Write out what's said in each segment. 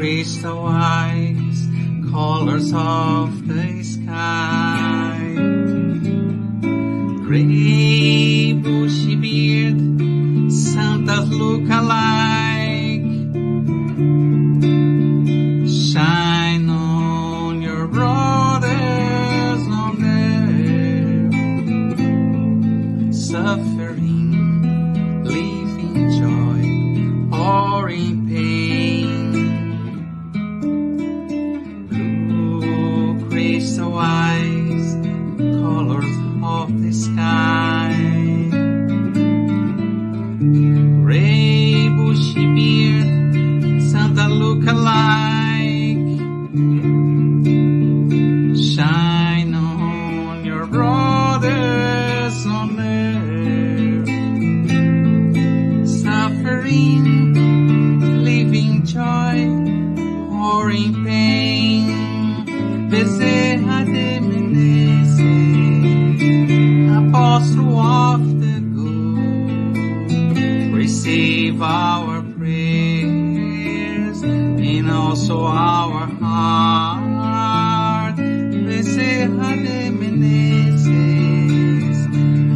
crystal eyes, colors of the sky. Gray bushy beard, Santa's look alike. Shine on your brothers on there, suffering, living joy, or in pain. Blue crystal eyes, colors of the sky. Gray bushy beard, Santa look alike. Shine on your brothers on earth, suffering, living joy, or in pain. Bezerra de Menezes, Apostle of the good, receive our prayers and also our heart. Bezerra de Menezes,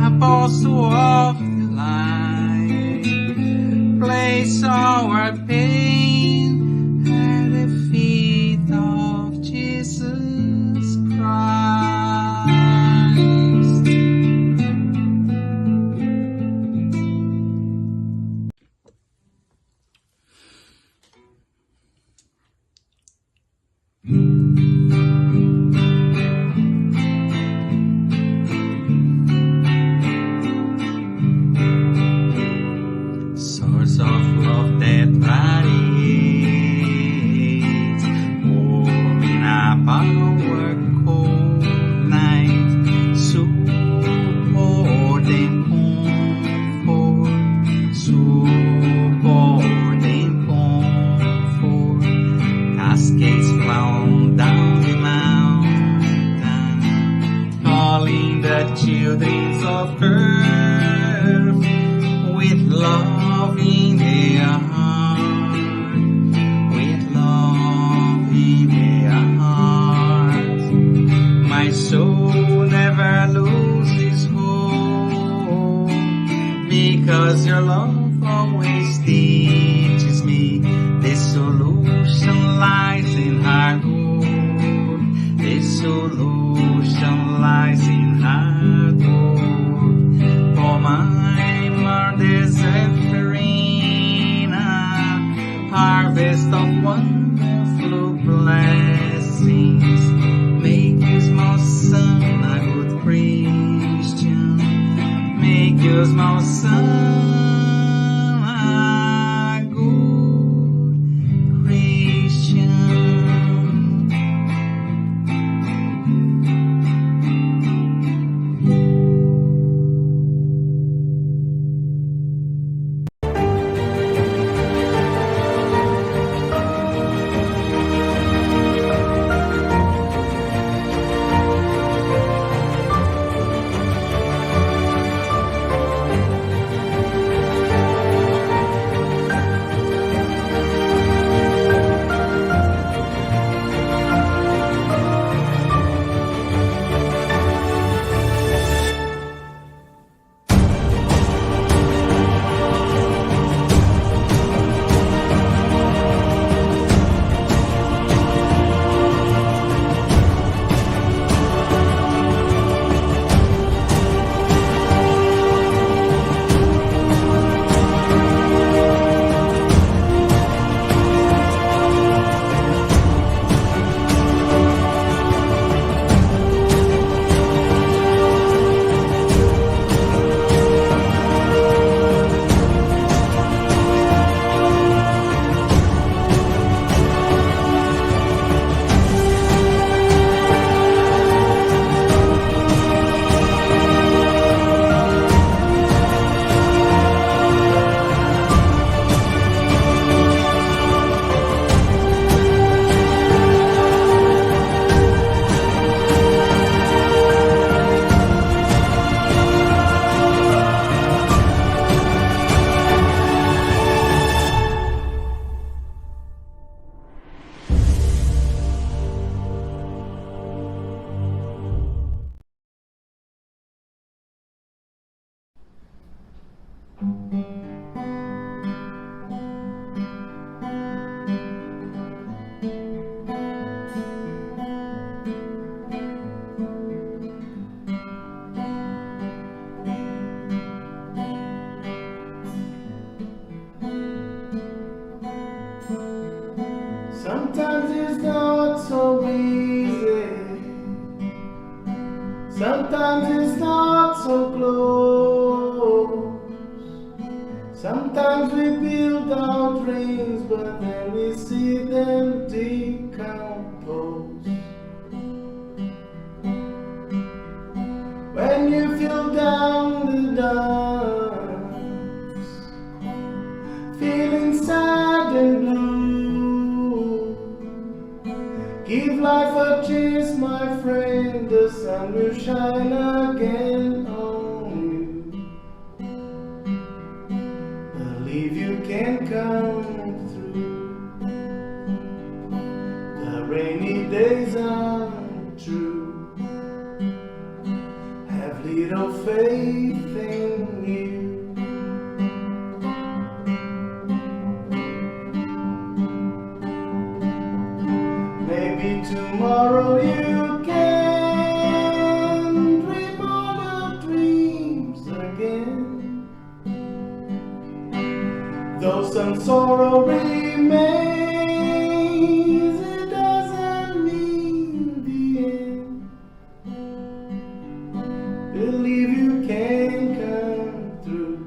Apostle of the light, place our pain at the feet of Jesus Christ. Source of love that radiates, warming up our cold night, support and comfort, support and comfort. Cascades flow down the mountain, calling the children of earth with love in their heart, with love in their heart. My soul never loses hope, because your love always teaches me the solution lies in hard work. The solution lies in hard work. For my Lord is harvest of wonderful blessings. Make you small son a good Christian. Make you small son a good Christian. Sometimes it's not so close. Sometimes we build our dreams, but then we see them decompose. When you feel down the dumps, feeling sad and blue, give life a chance, my friend. The sun will shine again on you. Believe you can come through. The rainy days are true. Have little faith in you. Maybe tomorrow you can dream all your dreams again. Though some sorrow remains, it doesn't mean the end. Believe you can come through.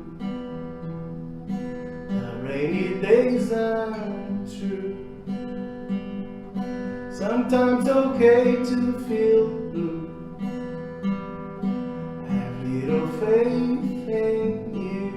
The rainy days are true. Sometimes okay to feel blue. Have little faith in you.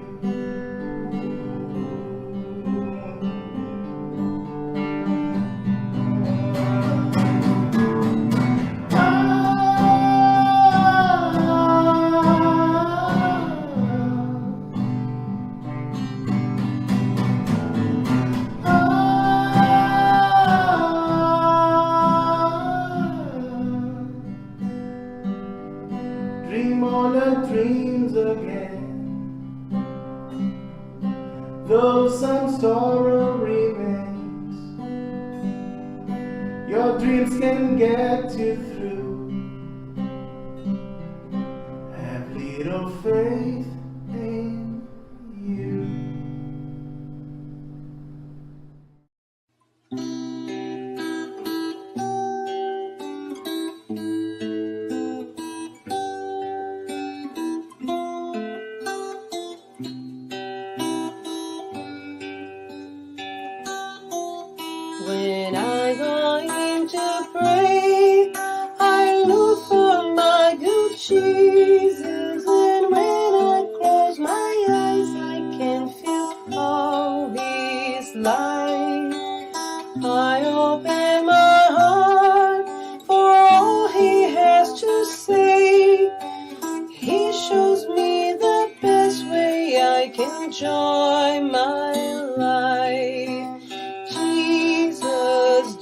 Dream all the dreams again. Though some sorrow remains, your dreams can get you through. Have little faith in you. When I go in to pray, I look for my good Jesus, and when I close my eyes, I can feel all His light. I open my heart for all He has to say. He shows me the best way I can enjoy my life. Jesus,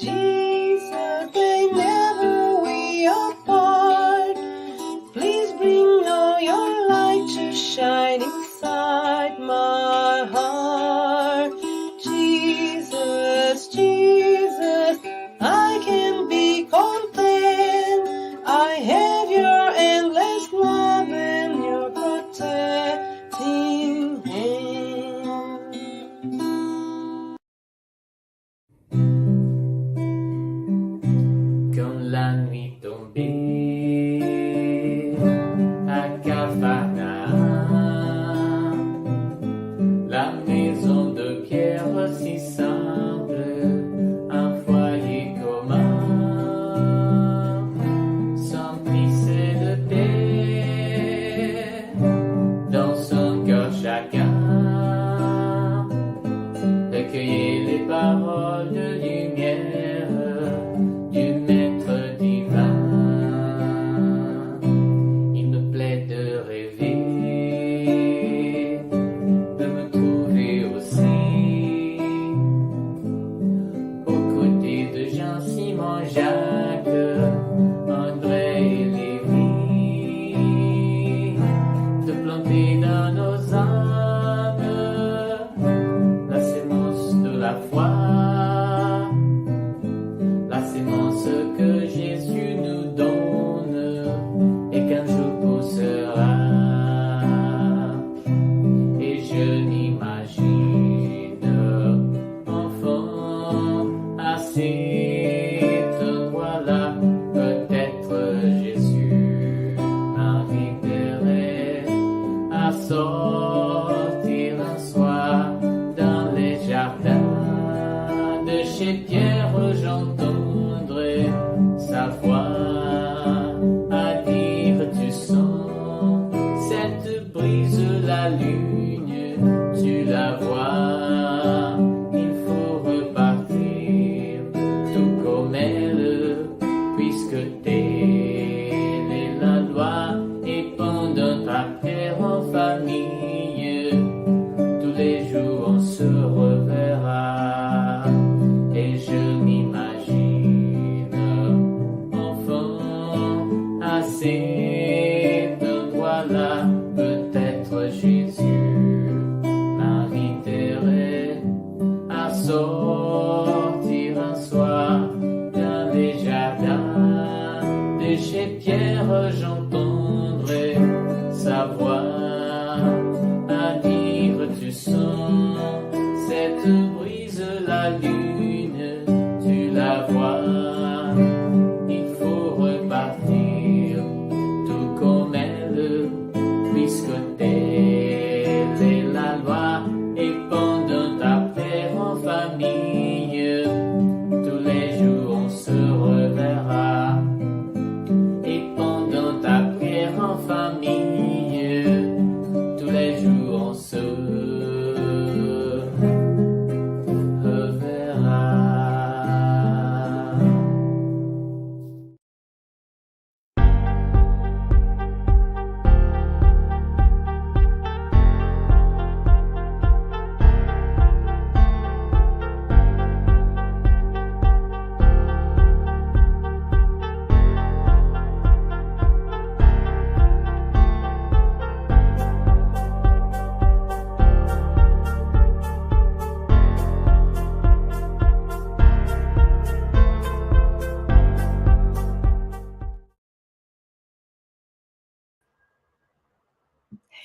they never we apart. Please bring all your light to shine inside my heart. Jesus, Jesus, I can be content. I have your endless love and your protecting hand. Quand la nuit tombait à Capharnaüm, la maison de pierre si simple, un foyer commun, s'emplissait de paix dans son cœur chacun, recueillait les paroles de lumière du Maître divin. Il me plaît de rêver, de me trouver aussi aux côtés de Jean, Simon, Jacques, André et Lévi, de planter dans nos âmes la sémence de la foi. La sémence que Jésus nous donne et qu'un jour poussera. Et je n'imagine enfant à cet endroit-là, peut-être Jésus chez Pierre j'entendrai sa voix à dire tu sens cette brise la lune, tu la vois, il faut repartir tout comme elle, puisque telle est la loi, et pendant ta prière en famille, tous les jours on se reverra. Et je m'imagine enfant à cet endroit-là, peut-être Jésus m'inviterait à sortir un soir dans les jardins de chez Pierre, j'entendrai sa voix à dire tu sens cette brise la lune, tu la vois, il faut repartir tout comme elle, puisque telle est la loi, et pendant ta prière en famille, tous les jours on se reverra. Et pendant ta prière en famille, tous les jours on se reverra.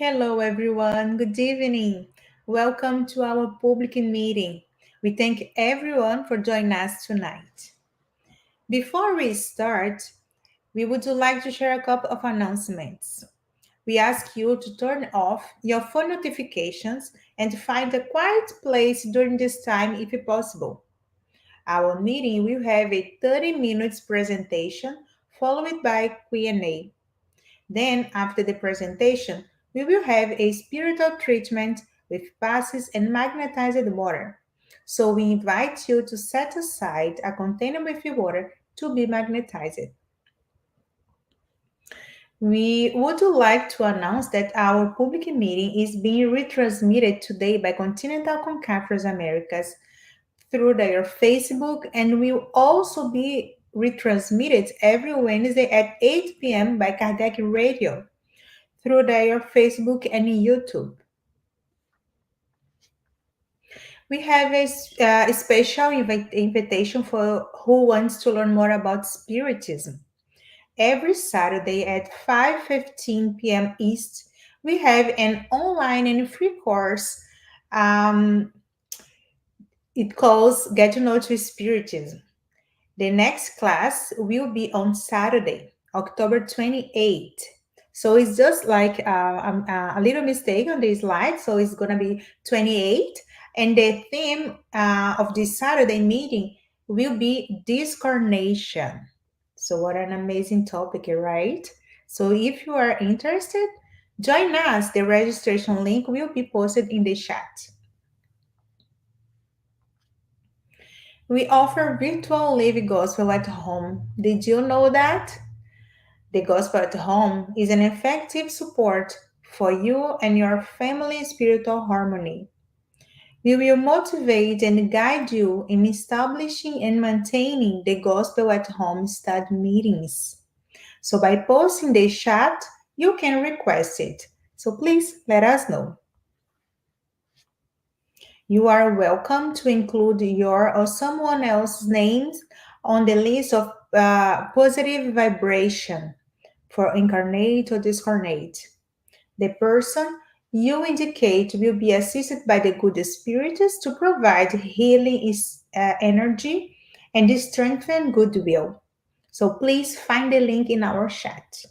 Hello, everyone. Good evening. Welcome to our public meeting. We thank everyone for joining us tonight. Before we start, we would like to share a couple of announcements. We ask you to turn off your phone notifications and find a quiet place during this time if possible. Our meeting will have a 30 minutes presentation followed by Q&A. Then, after the presentation, we will have a spiritual treatment with passes and magnetized water. So, we invite you to set aside a container with water to be magnetized. We would like to announce that our public meeting is being retransmitted today by Continental Conference Americas through their Facebook and will also be retransmitted every Wednesday at 8 p.m. by Kardec Radio through their Facebook and YouTube. We have a special invitation for who wants to learn more about Spiritism. Every Saturday at 5:15 p.m. East, we have an online and free course. It calls Get to Know to Spiritism. The next class will be on Saturday, October 28th. So it's just like a little mistake on the slide. So it's going to be 28. And the theme of this Saturday meeting will be discarnation. So what an amazing topic, right? So if you are interested, join us. The registration link will be posted in the chat. We offer virtual live gospel at home. Did you know that? The gospel at home is an effective support for you and your family's spiritual harmony. We will motivate and guide you in establishing and maintaining the gospel at home study meetings. So by posting the chat, you can request it. So please let us know. You are welcome to include your or someone else's names on the list of positive vibration for incarnate or discarnate. The person you indicate will be assisted by the good spirits to provide healing energy and strengthen goodwill. So please find the link in our chat.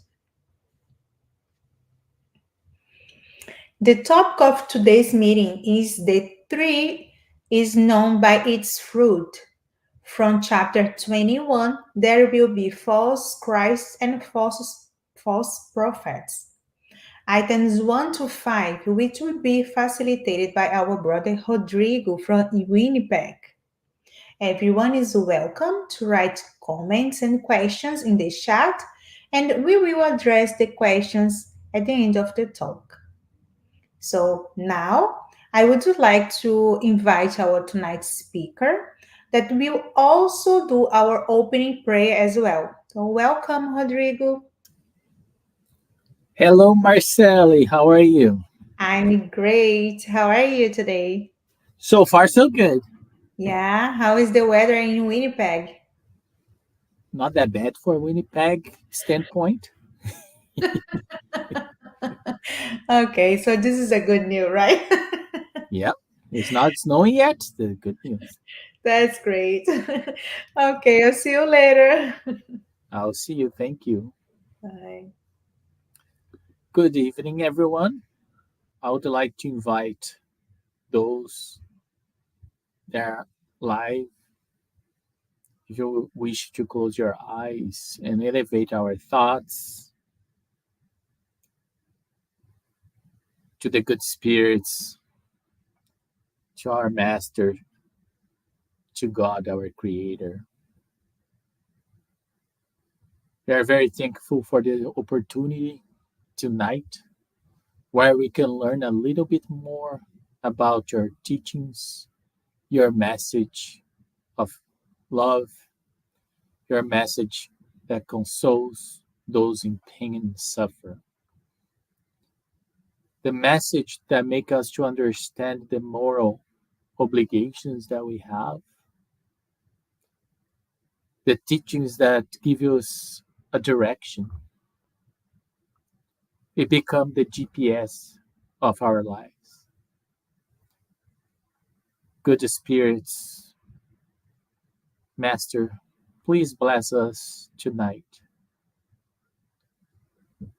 The topic of today's meeting is the tree is known by its fruit. From chapter 21, there will be false Christs and false prophets. Items 1 to 5, which will be facilitated by our brother Rodrigo from Winnipeg. Everyone is welcome to write comments and questions in the chat, and we will address the questions at the end of the talk. So now I would like to invite our tonight's speaker that will also do our opening prayer as well. So welcome, Rodrigo. Hello, Marceli. How are you? I'm great. How are you today? So far, so good. Yeah, how is the weather in Winnipeg? Not that bad for Winnipeg standpoint. Okay, so this is a good news, right? Yep. It's not snowing yet. The good news. That's great. Okay, I'll see you later. I'll see you. Thank you. Bye. Good evening, everyone. I would like to invite those that are live. If you wish to close your eyes and elevate our thoughts to the good spirits, to our Master, to God, our Creator. We are very thankful for the opportunity tonight where we can learn a little bit more about your teachings, your message of love, your message that consoles those in pain and suffer. The message that make us to understand the moral obligations that we have. The teachings that give us a direction. It become the GPS of our lives. Good spirits, Master, please bless us tonight.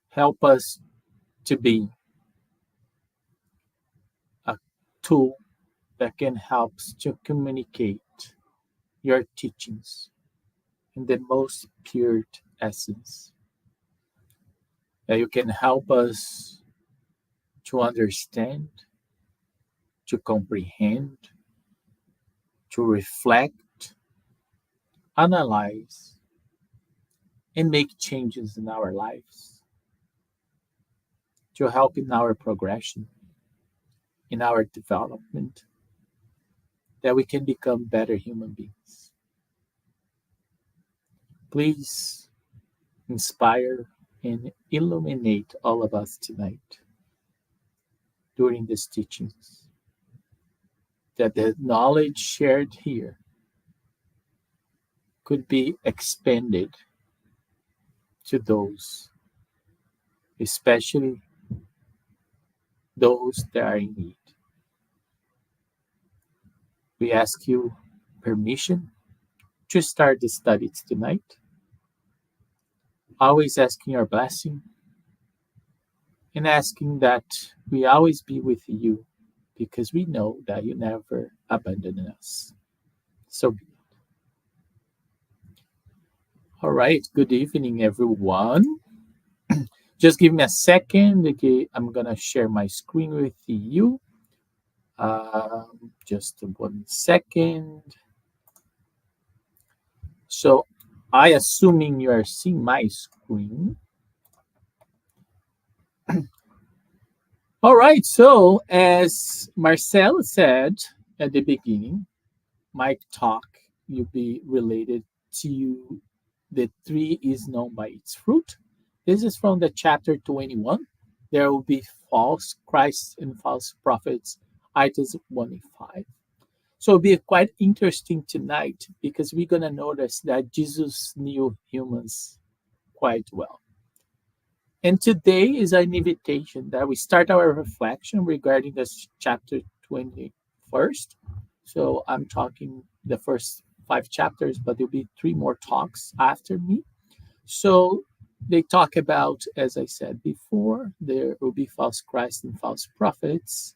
Help us to be a tool that can help us to communicate your teachings in the most pure essence. That you can help us to understand, to comprehend, to reflect, analyze, and make changes in our lives, to help in our progression, in our development, that we can become better human beings. Please inspire and illuminate all of us tonight during these teachings, that the knowledge shared here could be expanded to those, especially those that are in need. We ask you permission to start the studies tonight, always asking your blessing and asking that we always be with you because we know that you never abandon us. So be it. All right, good evening, everyone. Just give me a second. Okay, I'm gonna share my screen with you. Just 1 second. So, I assuming you are seeing my screen. All right. So, as Marcel said at the beginning, my talk will be related to the tree is known by its fruit. This is from the chapter 21. There will be false Christs and false prophets, items 1 and 5. So it'll be quite interesting tonight because we're going to notice that Jesus knew humans quite well. And today is an invitation that we start our reflection regarding this chapter 21st. So I'm talking the first 5 chapters, but there'll be 3 more talks after me. So they talk about, as I said before, there will be false Christ and false prophets.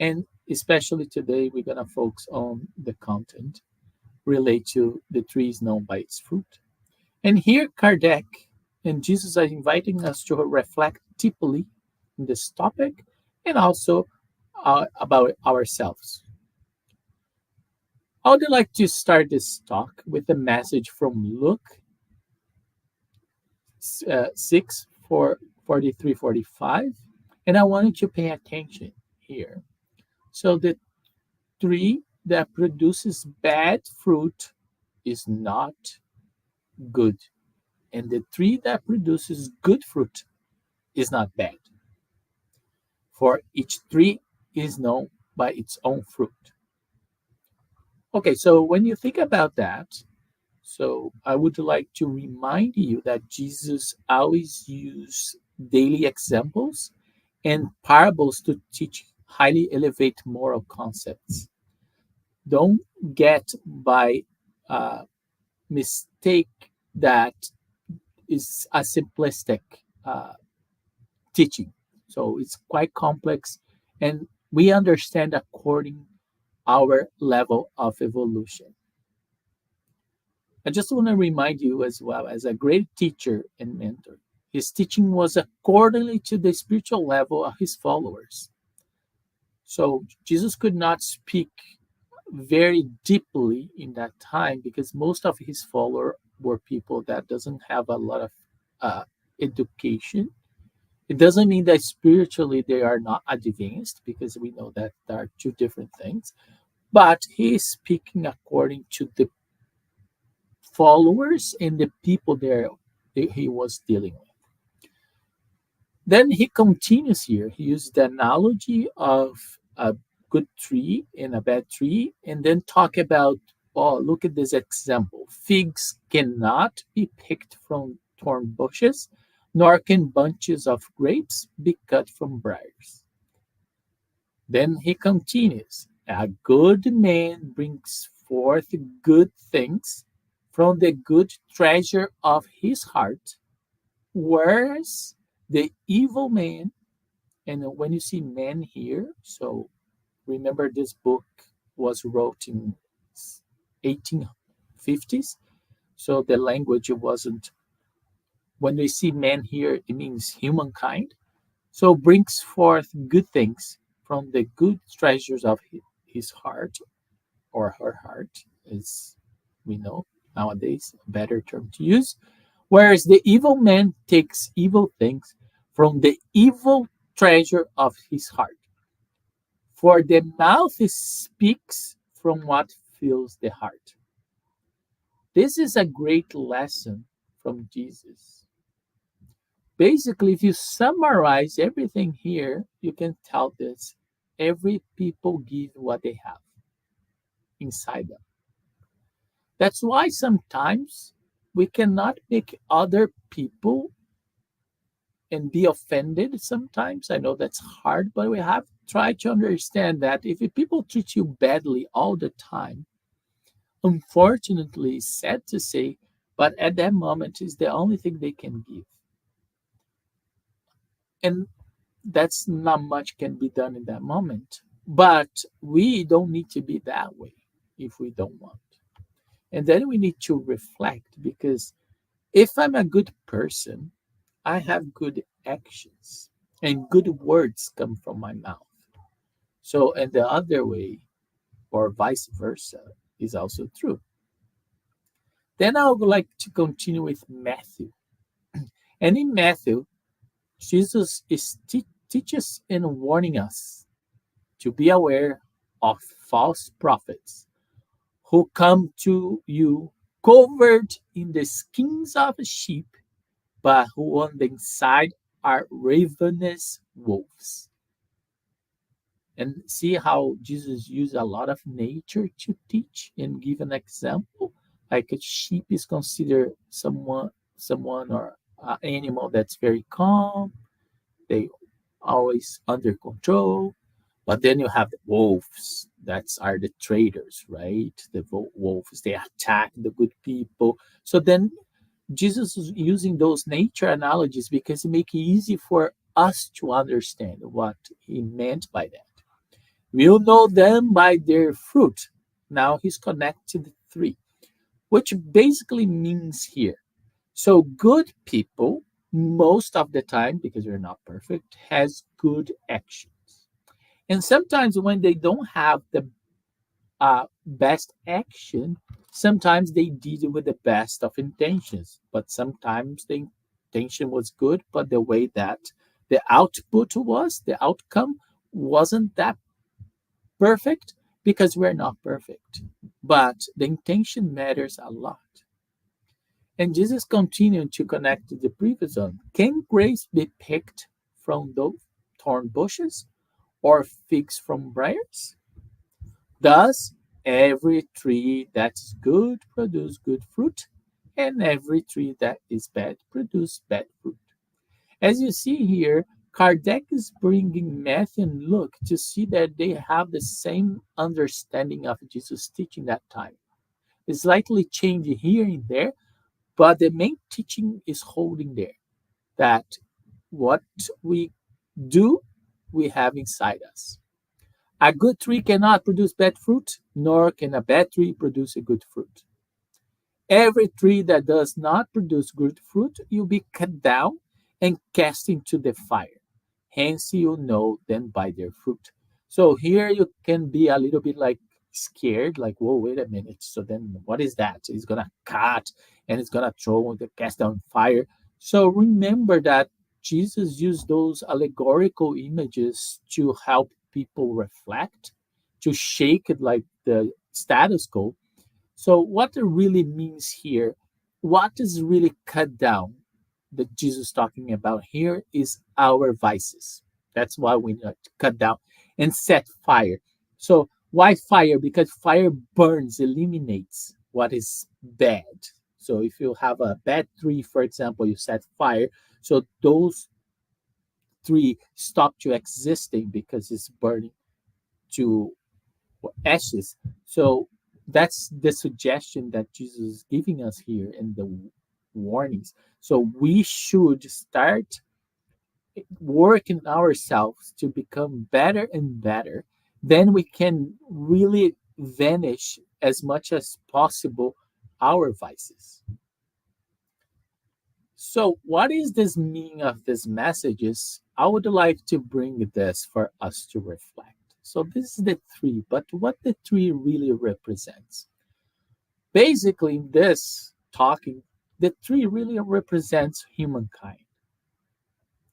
And especially today, we're going to focus on the content relate to the tree is known by its fruit. And here, Kardec and Jesus are inviting us to reflect deeply on this topic and also about ourselves. I would like to start this talk with a message from Luke 6 4, 43 45. And I want you to pay attention here. So, the tree that produces bad fruit is not good, and the tree that produces good fruit is not bad. For each tree is known by its own fruit. Okay, so when you think about that, so I would like to remind you that Jesus always used daily examples and parables to teach highly elevate moral concepts. Don't get by mistake that is a simplistic uh, teaching. So it's quite complex, and we understand according our level of evolution. I just want to remind you as well, as a great teacher and mentor, his teaching was accordingly to the spiritual level of his followers. So Jesus could not speak very deeply in that time because most of his followers were people that doesn't have a lot of uh, education. It doesn't mean that spiritually they are not advanced, because we know that there are two different things. But he is speaking according to the followers and the people there that he was dealing with. Then he continues here. He used the analogy of a good tree and a bad tree, and then talk about, oh, look at this example. Figs cannot be picked from thorn bushes, nor can bunches of grapes be cut from briars. Then he continues, a good man brings forth good things from the good treasure of his heart, whereas the evil man, and when you see man here, so remember this book was wrote in 1850s, so the language wasn't, when we see man here, it means humankind. So brings forth good things from the good treasures of his heart, or her heart, as we know nowadays, a better term to use. Whereas the evil man takes evil things from the evil treasure of his heart. For the mouth speaks from what fills the heart. This is a great lesson from Jesus. Basically, if you summarize everything here, you can tell this: every people give what they have inside them. That's why sometimes we cannot make other people and be offended sometimes. I know that's hard, but we have to try to understand that if people treat you badly all the time, unfortunately, it's sad to say, but at that moment is the only thing they can give. And that's not much can be done in that moment. But we don't need to be that way if we don't want. And then we need to reflect, because if I'm a good person, I have good actions and good words come from my mouth. So, and the other way, or vice versa, is also true. Then I would like to continue with Matthew. And in Matthew, Jesus is teaches and warning us to be aware of false prophets who come to you covered in the skins of sheep, but who on the inside are ravenous wolves. And see how Jesus used a lot of nature to teach and give an example. Like a sheep is considered someone or an animal that's very calm. They always under control. But then you have the wolves. That's are the traitors, right? The wolves, they attack the good people. So then Jesus is using those nature analogies because it makes it easy for us to understand what he meant by that. We'll know them by their fruit. Now he's connected three, which basically means here. So good people, most of the time, because we're not perfect, has good actions. And sometimes when they don't have the best action, sometimes they did it with the best of intentions, but sometimes the intention was good, but the way that the output was, the outcome wasn't that perfect because we're not perfect. But the intention matters a lot. And Jesus continued to connect to the previous one. Can grapes be picked from those thorn bushes or figs from briars? Thus, every tree that is good produces good fruit, and every tree that is bad produces bad fruit. As you see here, Kardec is bringing Matthew and Luke to see that they have the same understanding of Jesus' teaching that time. It's likely changing here and there, but the main teaching is holding there that what we do, we have inside us. A good tree cannot produce bad fruit, nor can a bad tree produce a good fruit. Every tree that does not produce good fruit will be cut down and cast into the fire. Hence, you know them by their fruit. So here you can be a little bit like scared, like, whoa, wait a minute. So then what is that? It's going to cut and it's going to throw the cast down fire. So remember that Jesus used those allegorical images to help people reflect, to shake it like the status quo. So, what it really means here, what is really cut down that Jesus is talking about here is our vices. That's why we need to cut down and set fire. So, why fire? Because fire burns, eliminates what is bad. So, if you have a bad tree, for example, you set fire. So, those tree stop to existing because it's burning to ashes. So that's the suggestion that Jesus is giving us here in the warnings. So we should start working ourselves to become better and better. Then we can really vanish as much as possible our vices. So, what is this meaning of these messages? I would like to bring this for us to reflect. So, this is the tree, but what the tree really represents. Basically, this talking, the tree really represents humankind.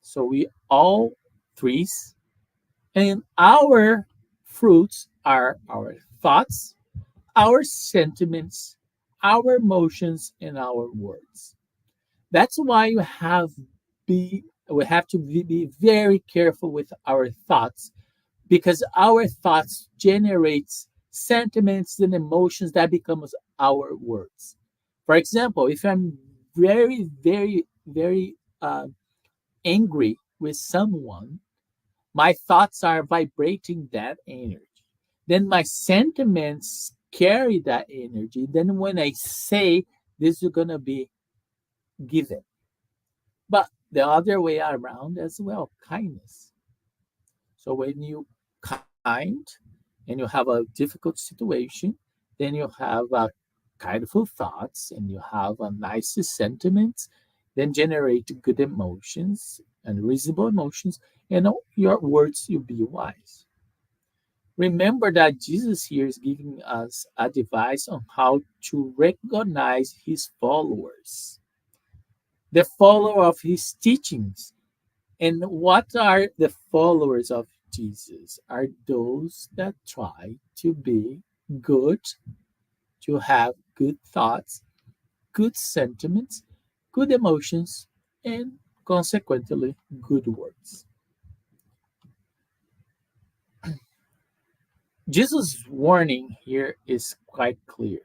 So, we all trees, and our fruits are our thoughts, our sentiments, our emotions, and our words. That's why be we have to be very careful with our thoughts because our thoughts generates sentiments and emotions that becomes our words. For example, if I'm very angry with someone, my thoughts are vibrating that energy. Then my sentiments carry that energy. Then when I say this is gonna be given. But the other way around as well, kindness. So when you kind and you have a difficult situation, then you have kindful thoughts and you have a nice sentiments, then generate good emotions and reasonable emotions, and your words will be wise. Remember that Jesus here is giving us advice on how to recognize his followers, the follower of his teachings. And what are the followers of Jesus? Are those that try to be good, to have good thoughts, good sentiments, good emotions, and consequently, good words. Jesus' warning here is quite clear.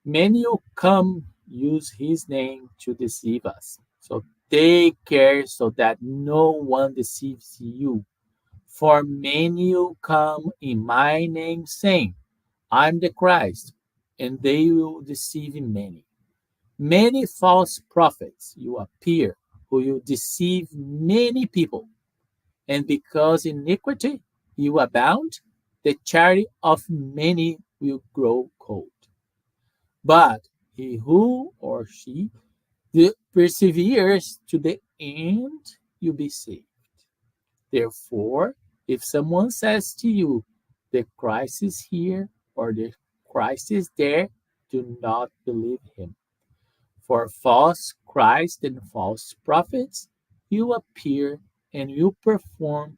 Many will come use his name to deceive us. So take care so that no one deceives you. For many will come in my name saying, I'm the Christ, and they will deceive many. Many false prophets will appear who will deceive many people. And because iniquity will abound, the charity of many will grow cold. But he who or she perseveres to the end, you'll be saved. Therefore, if someone says to you, the Christ is here or the Christ is there, do not believe him. For false Christ and false prophets will appear and will perform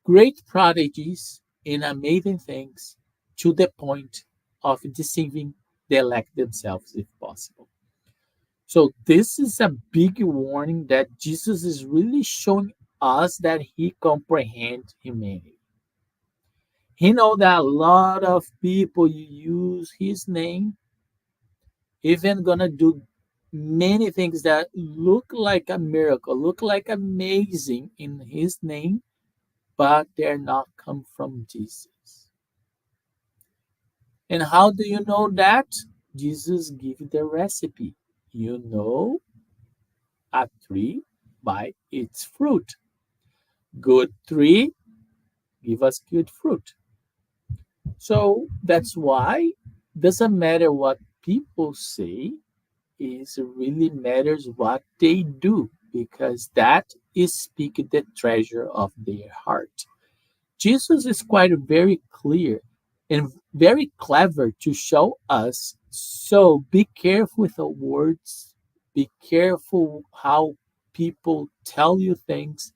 great prodigies and amazing things to the point of deceiving the elect themselves if possible. So this is a big warning that Jesus is really showing us that he comprehends humanity. He knows that a lot of people use his name, even gonna do many things that look like a miracle, look like amazing in his name, but they're not come from Jesus. And how do you know that? Jesus give the recipe. You know a tree by its fruit. Good tree give us good fruit. So that's why doesn't matter what people say, it really matters what they do because that is speaking the treasure of their heart. Jesus is quite very clear and very clever to show us. So be careful with the words, be careful how people tell you things,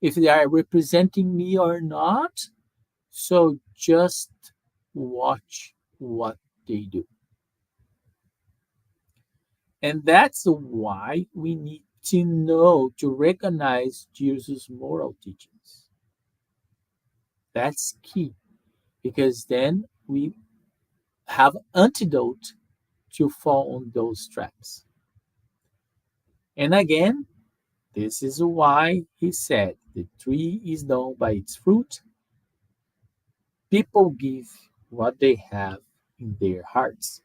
if they are representing me or not. So just watch what they do. And that's why we need to know to recognize Jesus' moral teachings. That's key because then we have antidote to fall on those traps. And again, this is why he said the tree is known by its fruit. People give what they have in their hearts.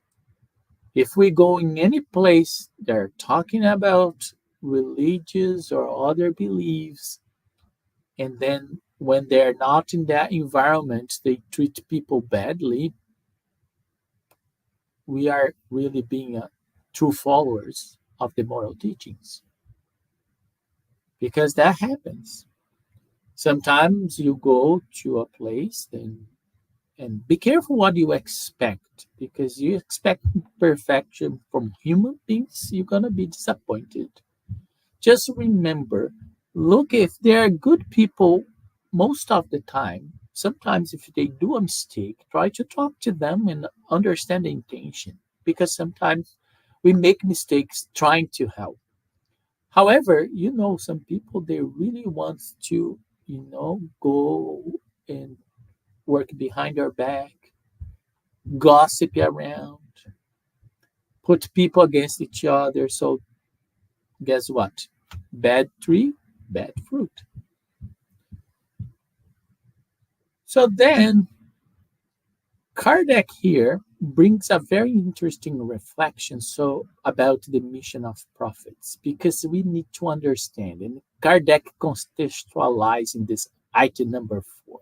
If we go in any place they're talking about religious or other beliefs, and then when they're not in that environment, they treat people badly, we are really being true followers of the moral teachings because that happens. Sometimes you go to a place and be careful what you expect because you expect perfection from human beings, you're going to be disappointed. Just remember, look, if they are good people most of the time, sometimes if they do a mistake, try to talk to them and understand the intention because sometimes we make mistakes trying to help. However, some people they really want to, go and work behind our back, gossip around, put people against each other. So guess what? Bad tree, bad fruit. So then Kardec here brings a very interesting reflection about the mission of prophets because we need to understand and Kardec contextualizing this item number 4.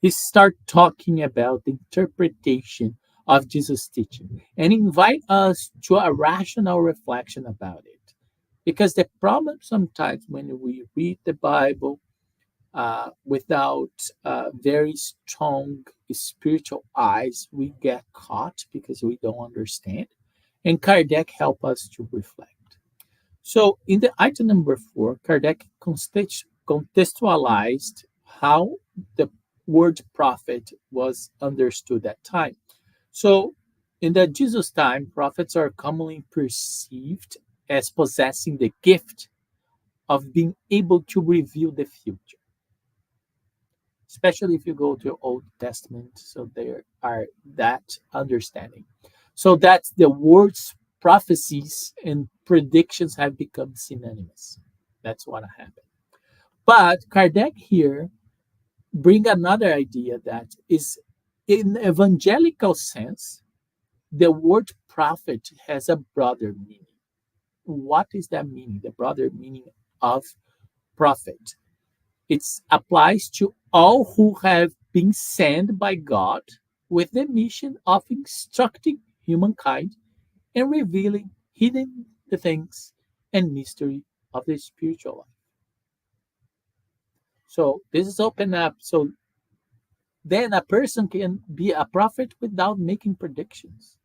He start talking about the interpretation of Jesus' teaching and invite us to a rational reflection about it. Because the problem sometimes when we read the Bible without very strong spiritual eyes, we get caught because we don't understand. And Kardec help us to reflect. So in the item number 4, Kardec contextualized how the word prophet was understood at time. So in the Jesus time, prophets are commonly perceived as possessing the gift of being able to reveal the future, especially if you go to Old Testament. So there are that understanding. So that's the words prophecies and predictions have become synonymous. That's what happened. But Kardec here bring another idea that is in evangelical sense, the word prophet has a broader meaning. What is that meaning? The broader meaning of prophet. It applies to all who have been sent by God with the mission of instructing humankind and revealing hidden the things and mystery of the spiritual life. So this is open up. So then a person can be a prophet without making predictions.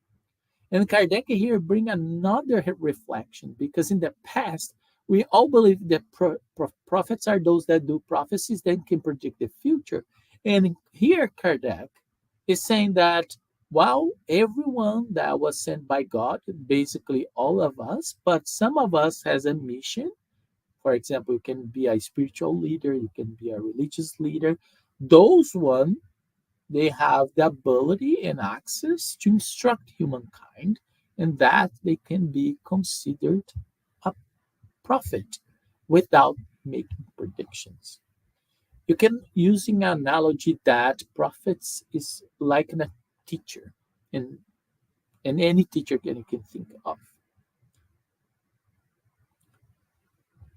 And Kardec here bring another reflection because in the past we all believe that prophets are those that do prophecies that can predict the future. And here Kardec is saying that while everyone that was sent by God, basically all of us, but some of us has a mission. For example, you can be a spiritual leader, you can be a religious leader. Those one they have the ability and access to instruct humankind, and that they can be considered a prophet without making predictions. You can using an analogy that prophets is like a teacher, and any teacher you can think of.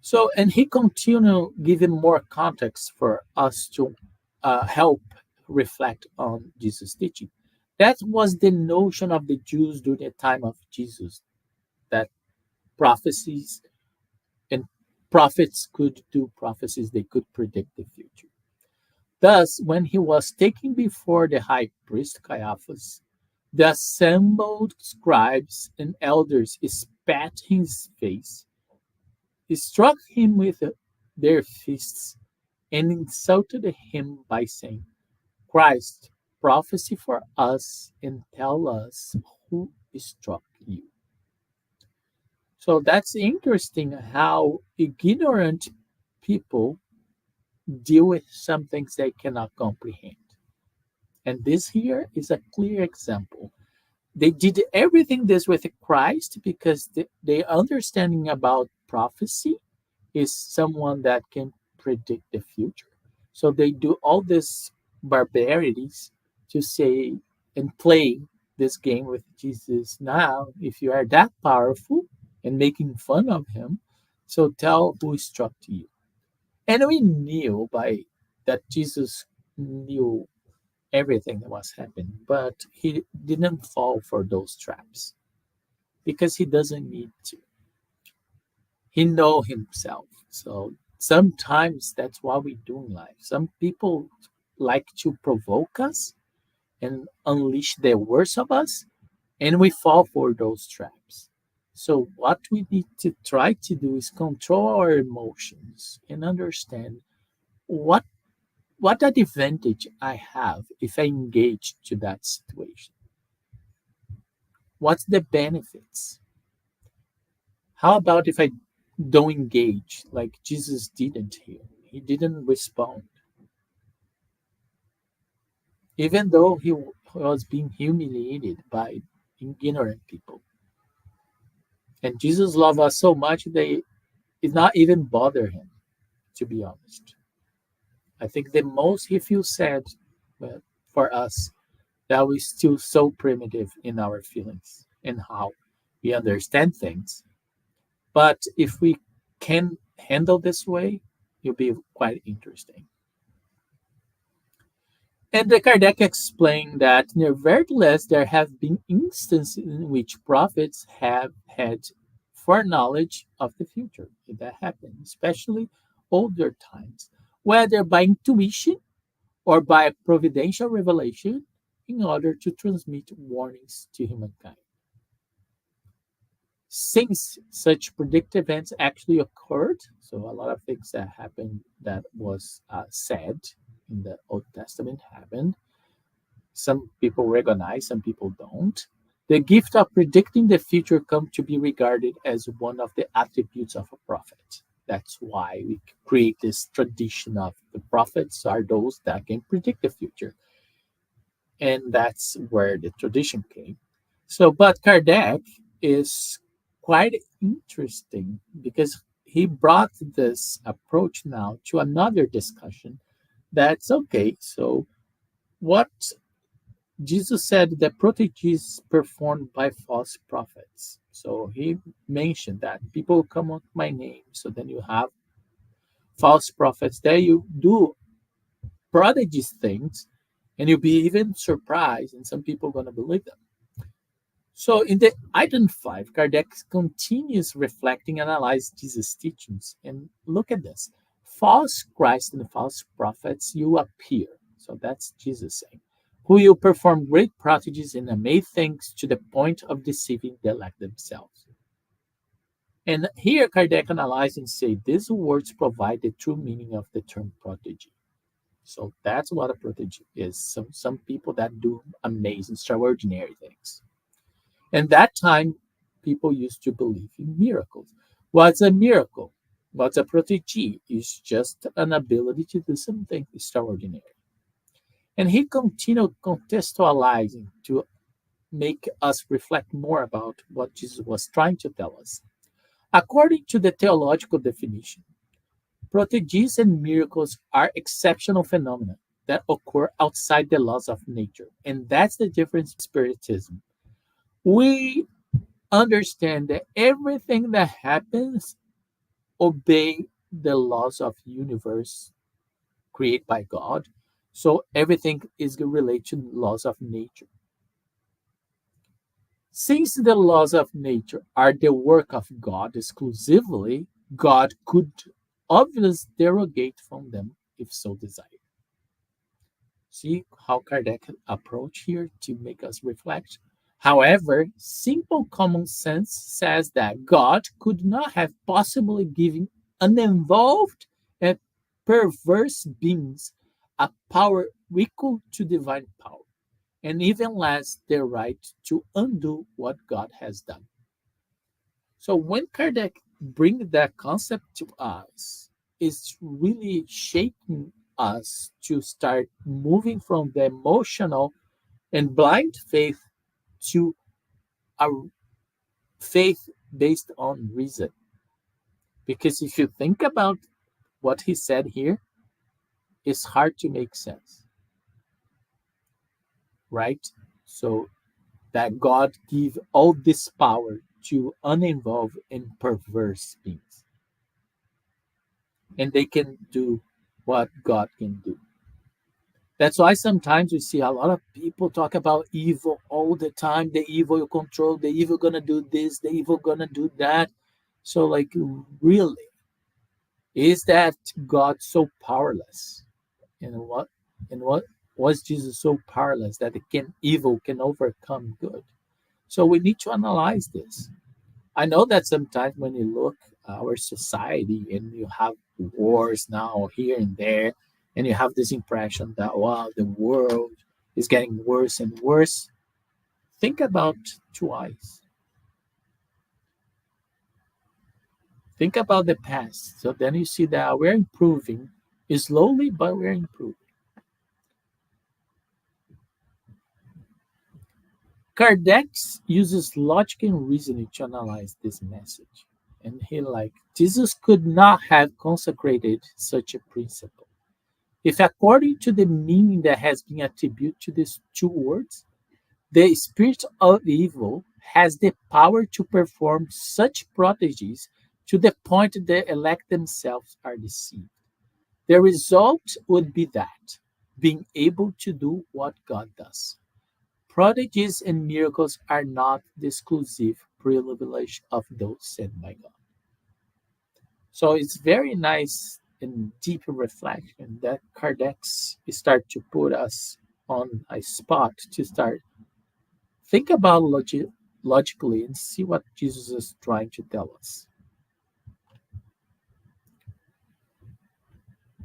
So, and he continued giving more context for us to help reflect on Jesus' teaching. That was the notion of the Jews during the time of Jesus, that prophecies and prophets could do prophecies, they could predict the future. Thus, when he was taken before the high priest Caiaphas, the assembled scribes and elders spat in his face, struck him with their fists, and insulted him by saying, Christ, prophesy for us and tell us who struck you. So that's interesting how ignorant people deal with some things they cannot comprehend. And this here is a clear example. They did everything this with Christ because their understanding about prophecy is someone that can predict the future. So they do all these barbarities to say and play this game with Jesus. Now, if you are that powerful and making fun of him, so tell who struck you. And we knew by that Jesus knew everything that was happening, but he didn't fall for those traps because he doesn't need to. He know himself. So sometimes that's what we do in life. Some people like to provoke us and unleash the worst of us, and we fall for those traps. So what we need to try to do is control our emotions and understand what advantage I have if I engage to that situation. What's the benefits? How about if I don't engage like Jesus didn't here? He didn't respond. Even though he was being humiliated by ignorant people. And Jesus loved us so much they did not even bother him, to be honest. I think the most he feels sad for us that we're still so primitive in our feelings and how we understand things. But if we can handle this way, it'll be quite interesting. And the Kardec explained that nevertheless there have been instances in which prophets have had foreknowledge of the future. That happened, especially older times, whether by intuition or by providential revelation in order to transmit warnings to humankind. Since such predictive events actually occurred, so a lot of things that happened that was said in the Old Testament happened. Some people recognize, some people don't. The gift of predicting the future come to be regarded as one of the attributes of a prophet. That's why we create this tradition of the prophets are those that can predict the future. And that's where the tradition came. So, but Kardec is quite interesting because he brought this approach now to another discussion. That's okay. So, what Jesus said that proteges performed by false prophets. So he mentioned that people come on my name. So then you have false prophets there. You do prodigious things, And you'll be even surprised, and some people are going to believe them. So in the item 5, Kardec continues reflecting and analyze Jesus' teachings. And look at this. False Christ and false prophets you appear. So that's Jesus saying. Who will perform great prodigies and amaze things to the point of deceiving the elect themselves. And here Kardec analyzes and say these words provide the true meaning of the term prodigy. So that's what a prodigy is. Some people that do amazing, extraordinary things. And that time, people used to believe in miracles. What's a miracle? What's a prodigy? It's just an ability to do something extraordinary. And he continued contextualizing to make us reflect more about what Jesus was trying to tell us. According to the theological definition, prodigies and miracles are exceptional phenomena that occur outside the laws of nature. And that's the difference in Spiritism. We understand that everything that happens obey the laws of universe created by God. So everything is related to laws of nature. Since the laws of nature are the work of God exclusively, God could obviously derogate from them if so desired. See how Kardec approach here to make us reflect. However, simple common sense says that God could not have possibly given uninvolved and perverse beings a power equal to divine power, and even less the right to undo what God has done. So when Kardec brings that concept to us, it's really shaking us to start moving from the emotional and blind faith to a faith based on reason. Because if you think about what he said here, it's hard to make sense, right? So that God give all this power to uninvolved and perverse beings, and they can do what God can do. That's why sometimes we see a lot of people talk about evil all the time. The evil you control, the evil gonna do this, the evil gonna do that. So, like, really, is that God so powerless? And what was Jesus so powerless that evil can overcome good? So we need to analyze this. I know that sometimes when you look our society and you have wars now here and there, and you have this impression that wow, the world is getting worse and worse. Think about twice. Think about the past. So then you see that we're improving slowly, but we're improving. Kardec uses logic and reasoning to analyze this message. And he like Jesus could not have consecrated such a principle. If according to the meaning that has been attributed to these two words, the spirit of evil has the power to perform such prodigies to the point the elect themselves are deceived. The result would be that being able to do what God does. Prodigies and miracles are not the exclusive privilege of those sent by God. So it's very nice and deep reflection that Kardec start to put us on a spot to start think about logically and see what Jesus is trying to tell us.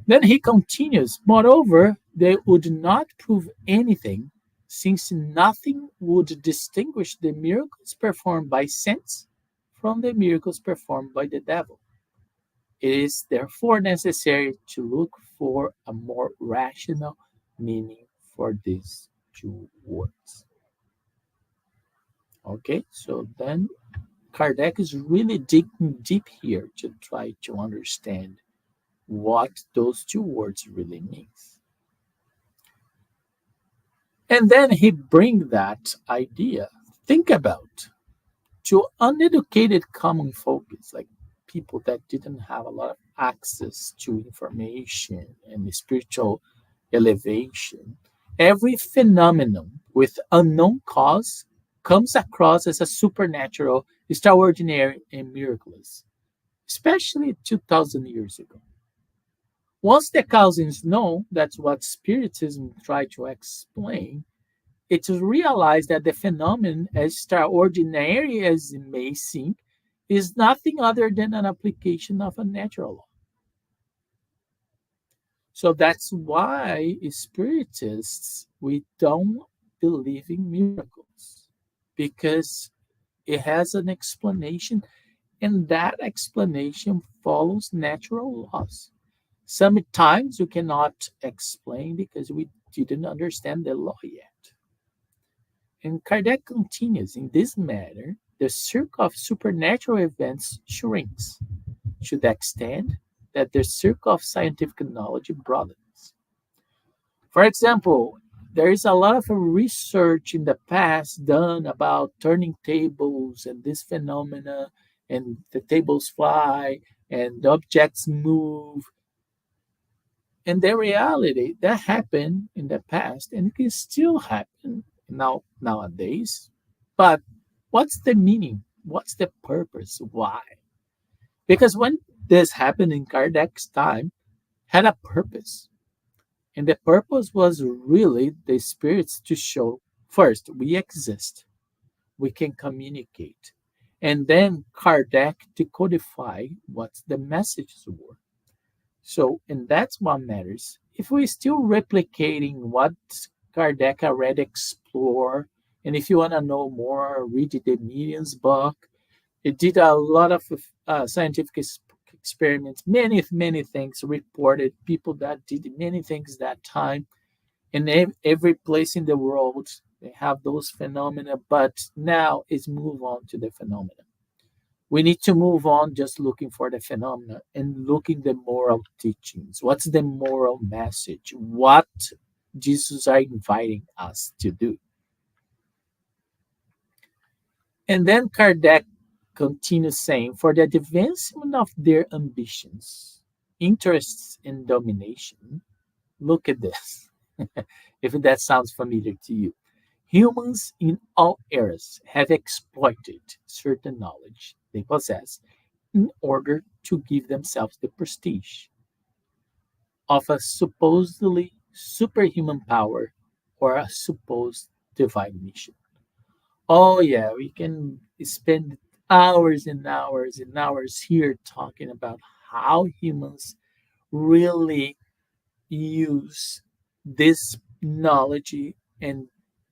Then he continues, moreover, they would not prove anything, since nothing would distinguish the miracles performed by saints from the miracles performed by the devil. It is therefore necessary to look for a more rational meaning for these two words. Okay, so then Kardec is really digging deep here to try to understand what those two words really means. And then he brings that idea. Think about to uneducated common folks, like people that didn't have a lot of access to information and spiritual elevation, Every phenomenon with unknown cause comes across as a supernatural, extraordinary, and miraculous, especially 2000 years ago. Once the cause is known, that's what Spiritism tried to explain. It is realized that the phenomenon, as extraordinary as it may seem, is nothing other than an application of a natural law. So that's why spiritists we don't believe in miracles because it has an explanation and that explanation follows natural laws. Sometimes we cannot explain because we didn't understand the law yet. And Kardec continues in this matter, the circle of supernatural events shrinks to the extent that the circle of scientific knowledge broadens. For example, there is a lot of research in the past done about turning tables and this phenomena, and the tables fly and the objects move. And the reality that happened in the past and it can still happen nowadays. But what's the meaning? What's the purpose? Why? Because when this happened in Kardec's time, had a purpose. And the purpose was really the spirits to show first, we exist, we can communicate. And then Kardec decodify what the messages were. So, and that's what matters. If we're still replicating what Kardec already explored, and if you want to know more, read the Medium's book. It did a lot of scientific experiments, many things reported, people that did many things that time. In every place in the world, they have those phenomena, but now it's move on to the phenomena. We need to move on just looking for the phenomena and looking the moral teachings. What's the moral message? What Jesus are inviting us to do? And then Kardec continues saying, for the advancement of their ambitions, interests, and domination, look at this, if that sounds familiar to you. Humans in all eras have exploited certain knowledge they possess in order to give themselves the prestige of a supposedly superhuman power or a supposed divine mission. Oh, yeah, we can spend hours and hours and hours here talking about how humans really use this knowledge and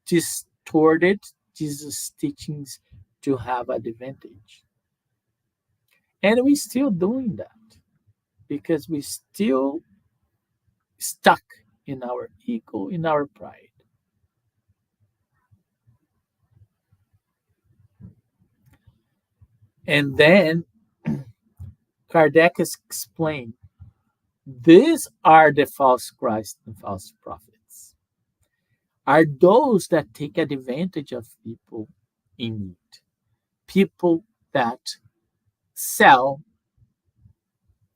distorted Jesus' teachings to have an advantage. And we're still doing that because we still stuck in our ego, in our pride. And then Kardec has explained these are the false Christ and false prophets, are those that take advantage of people in need, people that sell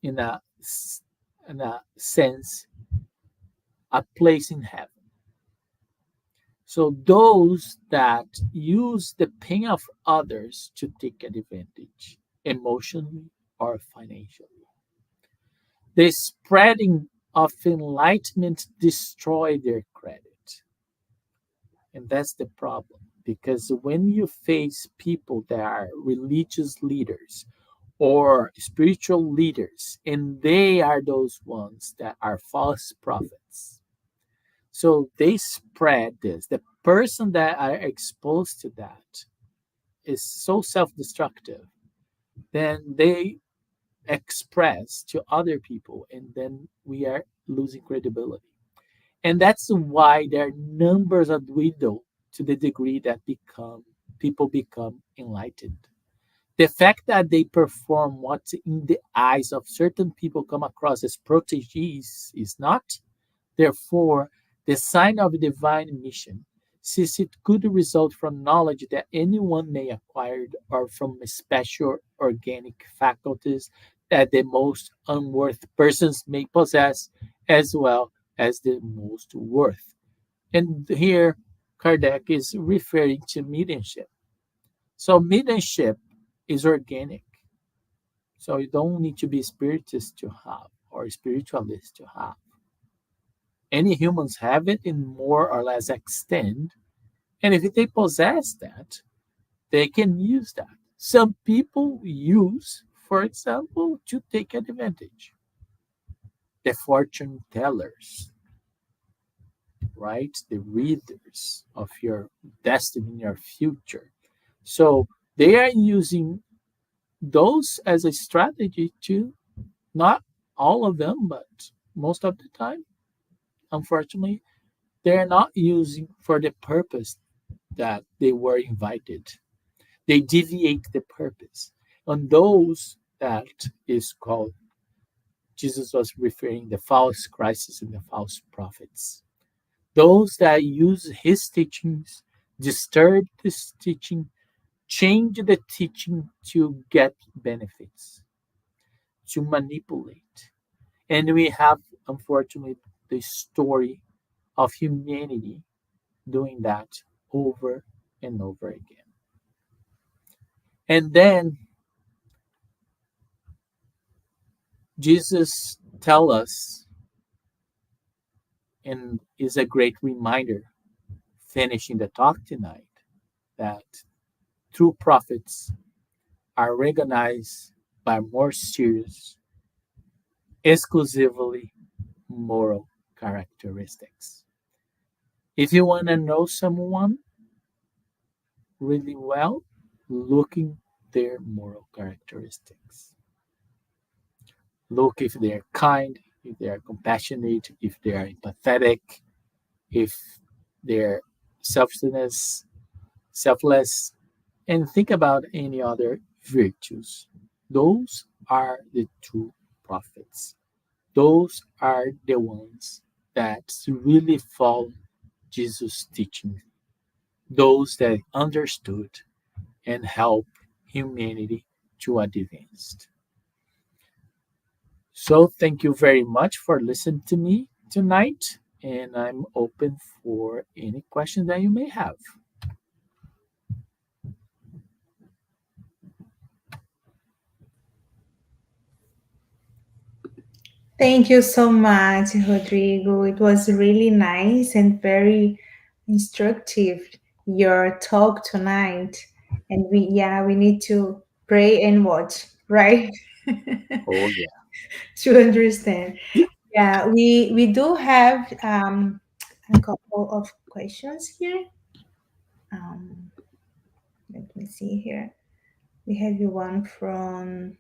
in a sense a place in heaven. So those that use the pain of others to take advantage emotionally or financially. The spreading of enlightenment destroy their credit. And that's the problem. Because when you face people that are religious leaders or spiritual leaders, and they are those ones that are false prophets. So they spread this. The person that are exposed to that is so self-destructive. Then they express to other people, and then we are losing credibility. And that's why their numbers are dwindled to the degree that people become enlightened. The fact that they perform what in the eyes of certain people come across as proteges is not, therefore, the sign of a divine mission, since it could result from knowledge that anyone may acquire or from special organic faculties that the most unworthy persons may possess, as well as the most worth. And here, Kardec is referring to mediumship. So, mediumship is organic. So, you don't need to be spiritist to have or spiritualist to have. Any humans have it in more or less extent. And if they possess that, they can use that. Some people use, for example, to take advantage. The fortune tellers, right? The readers of your destiny, your future. So they are using those as a strategy to, not all of them, but most of the time, unfortunately, they're not using for the purpose that they were invited. They deviate the purpose. On those that is called, Jesus was referring the false Christs and the false prophets. Those that use his teachings, disturb this teaching, change the teaching to get benefits, to manipulate. And we have, unfortunately, the story of humanity doing that over and over again. And then Jesus tell us, and is a great reminder, finishing the talk tonight, that true prophets are recognized by more serious, exclusively moral characteristics. If you want to know someone really well, looking their moral characteristics. Look if they're kind, if they are compassionate, if they are empathetic, if they're selfless, selfless, and think about any other virtues. Those are the true prophets. Those are the ones that really follow Jesus' teaching. Those that understood and help humanity to advance. So thank you very much for listening to me tonight, and I'm open for any questions that you may have. Thank you so much, Rodrigo. It was really nice and very instructive, your talk tonight. And we need to pray and watch, right? Oh yeah. To understand. Yeah, we do have a couple of questions here. Um, Let me see here. We have one from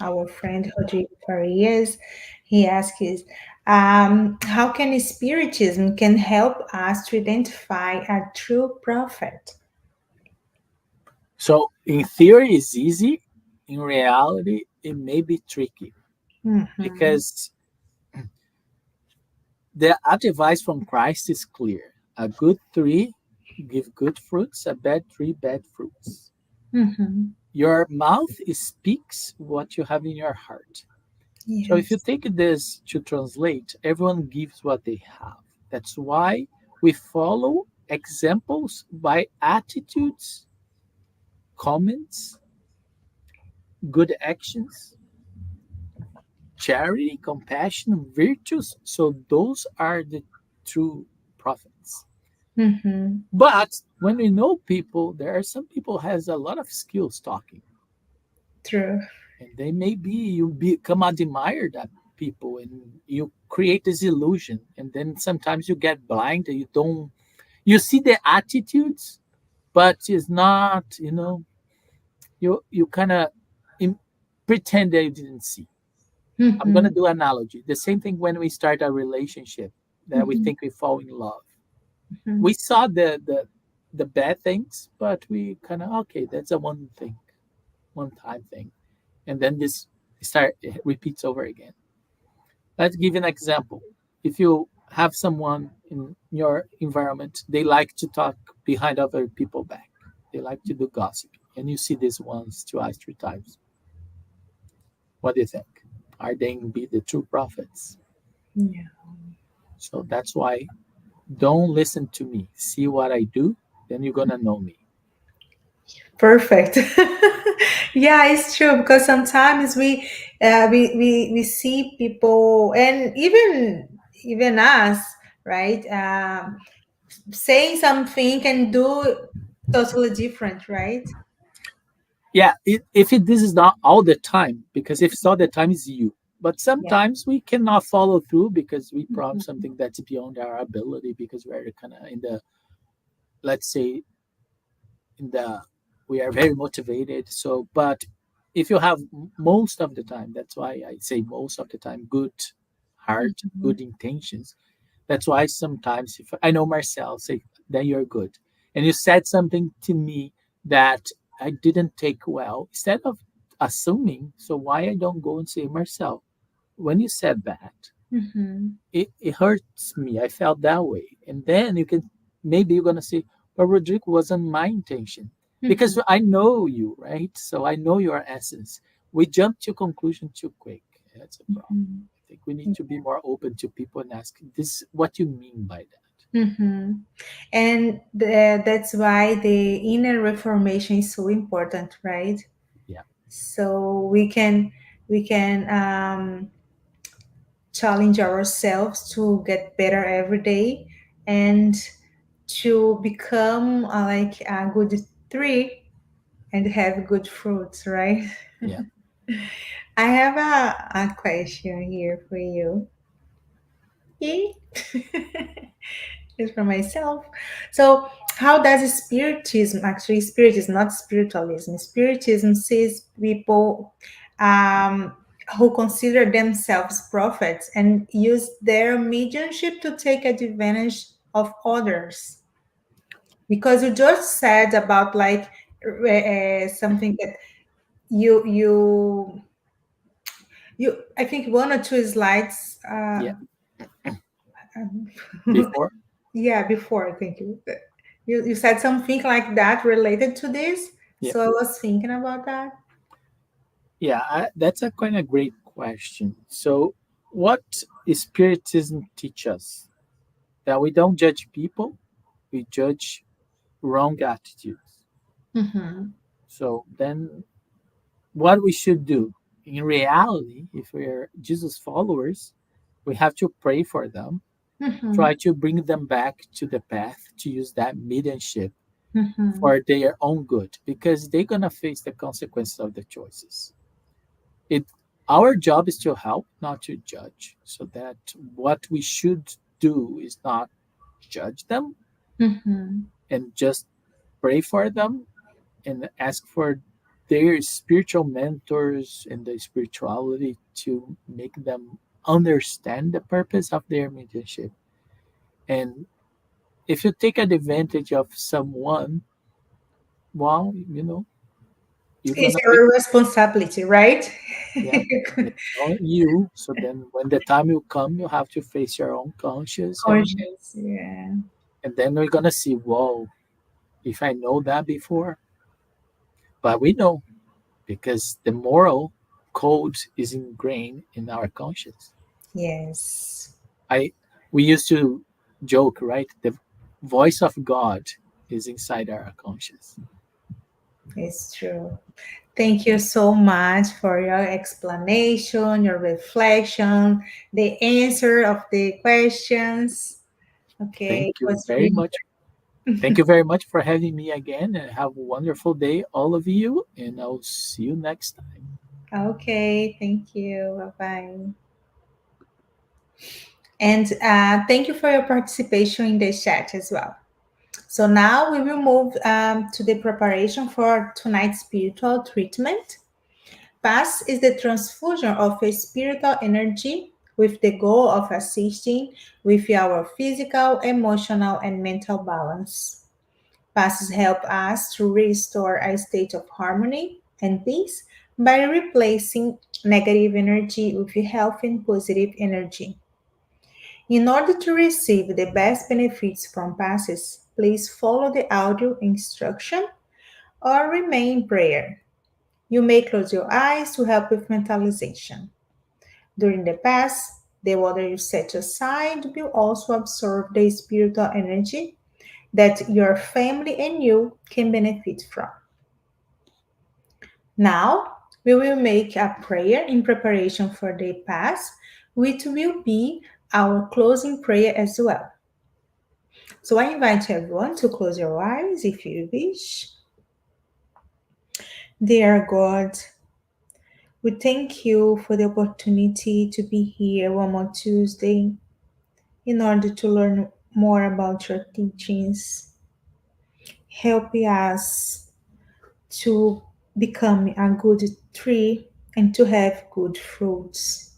our friend Rodrigo Farias. He asks, how can Spiritism can help us to identify a true prophet? So in theory it's easy. In reality, it may be tricky Mm-hmm. because the advice from Christ is clear. A good tree give good fruits, a bad tree bad fruits. Mm-hmm. Your mouth speaks what you have in your heart. So if you Yes. take this to translate, everyone gives what they have. That's why we follow examples by attitudes, comments, good actions, charity, compassion, virtues. So those are the true prophets. Mm-hmm. But when we know people, there are some people has a lot of skills talking, True. and they may be you become admired that people, and you create this illusion, and then sometimes you get blind, and you don't you see the attitudes, but it's not you kind of pretend that you didn't see. I'm going Mm-hmm. to do analogy. The same thing when we start a relationship that we Mm-hmm. think we fall in love. Mm-hmm. We saw the bad things, but we kind of okay, that's a one time thing, and then this start it repeats over again. Let's give an example. If you have someone in your environment, they like to talk behind other people back. They like to do gossip, and you see this once, twice, three times. What do you think? Are they be the true prophets? Yeah. So that's why Don't listen to me. See what I do, then you're gonna know me. Perfect. Yeah, it's true because sometimes we see people and even us, right? Saying something can do totally different, right? Yeah, this is not all the time, because if it's all the time, it's you. But Yeah. sometimes we cannot follow through because we prompt Mhm. something that's beyond our ability, because we're kind of in the, let's say, in the, we are very motivated. So, but if you have most of the time, that's why I say most of the time, good heart, Mhm. good intentions. That's why sometimes if I know Marcel, say, then you're good. And you said something to me that I didn't take well. Instead of assuming, so why I don't go and say, Marcel, when you said that, Mhm. it hurts me. I felt that way. And then you can, maybe you're gonna say, but Rodrigo, wasn't my intention. Because Mhm. I know you, right? So I know your essence. We jump to conclusion too quick. That's a problem. Mhm. I think we need to be more open to people and ask, this what you mean by that. Mhm. And that's why the inner reformation is so important, right? Yeah. So we can challenge ourselves to get better every day and to become like a good tree and have good fruits, right? Yeah. I have a question here for you. Yay. It's for myself. So, how does Spiritism, actually, Spiritism, not spiritualism, Spiritism sees people um, who consider themselves prophets and use their mediumship to take advantage of others? Because you just said about like something that you I think one or two slides. Yeah. Um, Before. Yeah, before, thank you. You said something like that related to this, Yeah. so I was thinking about that. Yeah. That's a kind of great question. So, what is Spiritism teach us? That we don't judge people, we judge wrong attitudes. Mm-hmm. So then what we should do in reality, if we're Jesus followers, we have to pray for them, Mm-hmm. try to bring them back to the path, to use that mediumship Mm-hmm. for their own good, because they're gonna face the consequences of the choices. It Our job is to help, not to judge. So that what we should do is not judge them Mm-hmm. and just pray for them and ask for their spiritual mentors and the spirituality to make them understand the purpose of their mediumship. And if you take advantage of someone, well, you're It's gonna face, your responsibility, right? yeah, it's on you. So then when the time will come, you have to face your own conscience, Conscious, yeah. and then we're gonna see, whoa, if I know that before, but we know because the moral code is ingrained in our conscience. Yes, I We used to joke, right? The voice of God is inside our conscience. it's true. Thank you so much for your explanation, your reflection, the answer of the questions. Okay, Thank it you was very really much. Thank you very much for having me again, and have a wonderful day, all of you, and I'll see you next time. okay. Thank you. Bye bye. And thank you for your participation in the chat as well. So now we will move to the preparation for tonight's spiritual treatment. Pass is the transfusion of a spiritual energy with the goal of assisting with our physical, emotional, and mental balance. Passes help us to restore a state of harmony and peace by replacing negative energy with healthy and positive energy. In order to receive the best benefits from passes, please follow the audio instruction or remain in prayer. You may close your eyes to help with mentalization. During the pass, The water you set aside will also absorb the spiritual energy that your family and you can benefit from. Now, we will make a prayer in preparation for the Pass, which will be our closing prayer as well. So I invite everyone to close your eyes if you wish. Dear God, we thank you for the opportunity to be here one more Tuesday in order to learn more about your teachings. Help us to become a good tree and to have good fruits.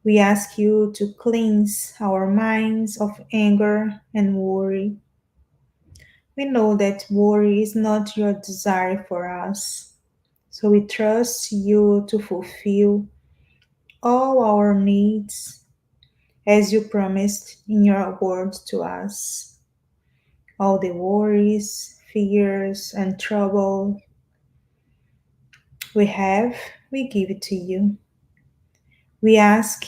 We ask you to cleanse our minds of anger and worry. We know that worry is not your desire for us, so we trust you to fulfill all our needs as you promised in your word to us. All the worries, fears, and trouble we have, we give it to you. We ask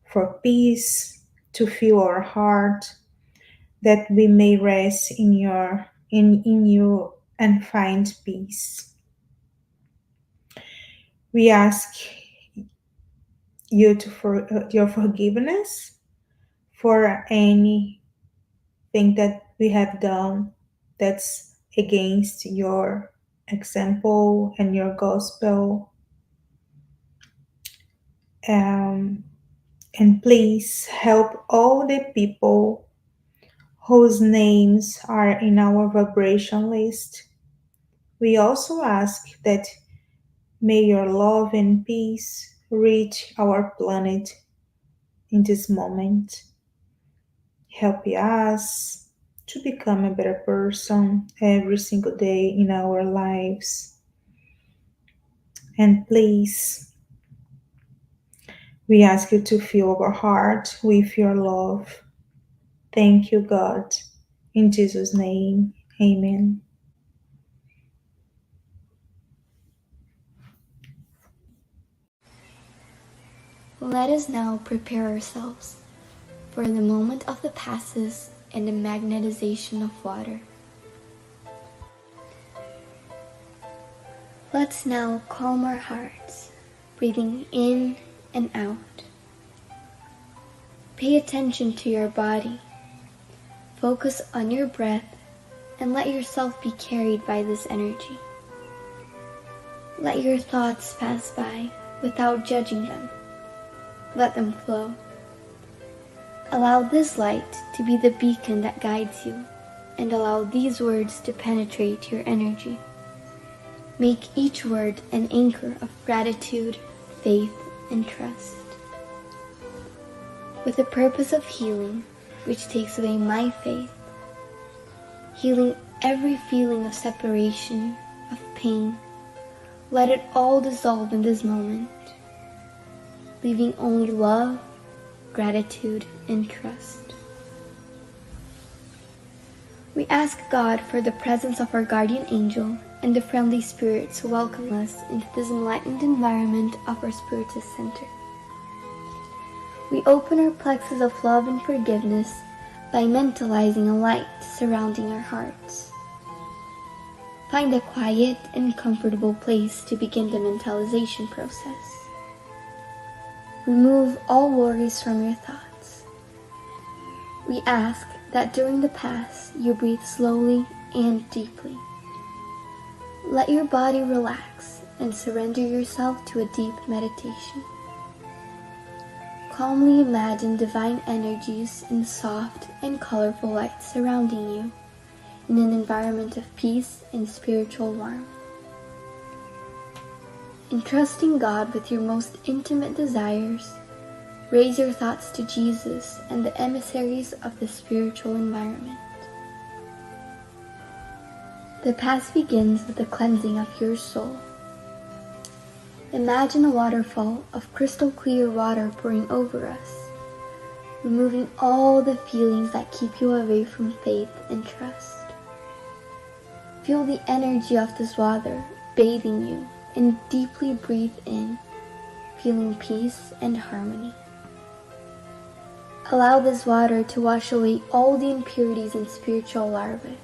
for peace to fill our heart, that we may rest in you and find peace. We ask you to for your forgiveness for anything that we have done that's against your example and your gospel. Um, and please help all the people whose names are in our vibration list. We also ask that may your love and peace reach our planet in this moment. Help us to become a better person every single day in our lives. And please, we ask you to fill our heart with your love. Thank you, God. In Jesus' name, amen. Let us now prepare ourselves for the moment of the passes and the magnetization of water. Let's now calm our hearts, breathing in and out. Pay attention to your body. Focus on your breath and let yourself be carried by this energy. Let your thoughts pass by without judging them. Let them flow. Allow this light to be the beacon that guides you, and allow these words to penetrate your energy. Make each word an anchor of gratitude, faith, and trust. With the purpose of healing, which takes away my faith, healing every feeling of separation, of pain, let it all dissolve in this moment, leaving only love, gratitude, and trust. We ask God for the presence of our guardian angel and the friendly spirits who welcome us into this enlightened environment of our Spiritist Center. We open our plexus of love and forgiveness by mentalizing a light surrounding our hearts. Find a quiet and comfortable place to begin the mentalization process. Remove all worries from your thoughts. We ask that during the pass you breathe slowly and deeply. Let your body relax and surrender yourself to a deep meditation. Calmly imagine divine energies in soft and colorful light surrounding you in an environment of peace and spiritual warmth. Entrusting God with your most intimate desires, raise your thoughts to Jesus and the emissaries of the spiritual environment. The Pass begins with the cleansing of your soul. Imagine a waterfall of crystal clear water pouring over us, removing all the feelings that keep you away from faith and trust. Feel the energy of this water bathing you and deeply breathe in, feeling peace and harmony. Allow this water to wash away all the impurities and spiritual larvae,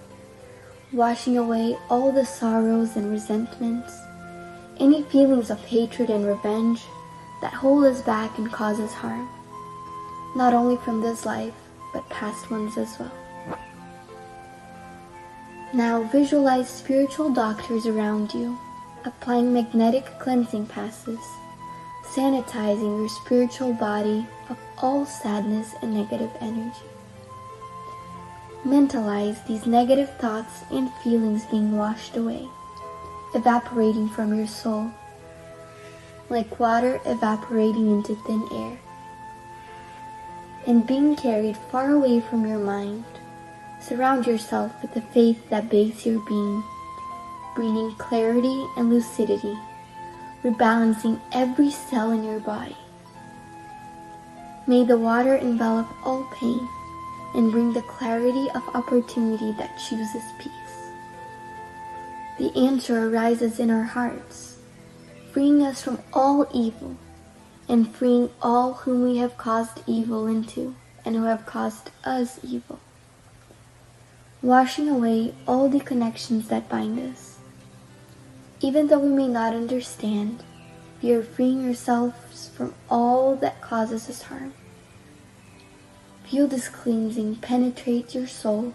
washing away all the sorrows and resentments, any feelings of hatred and revenge that hold us back and cause us harm, not only from this life, but past ones as well. Now visualize spiritual doctors around you, applying magnetic cleansing passes, sanitizing your spiritual body of all sadness and negative energy. Mentalize these negative thoughts and feelings being washed away, evaporating from your soul, like water evaporating into thin air, and being carried far away from your mind. Surround yourself with the faith that bathes your being, bringing clarity and lucidity, rebalancing every cell in your body. May the water envelop all pain and bring the clarity of opportunity that chooses peace. The answer arises in our hearts, freeing us from all evil and freeing all whom we have caused evil into and who have caused us evil, washing away all the connections that bind us. Even though we may not understand, we are freeing ourselves from all that causes us harm. Feel this cleansing penetrate your soul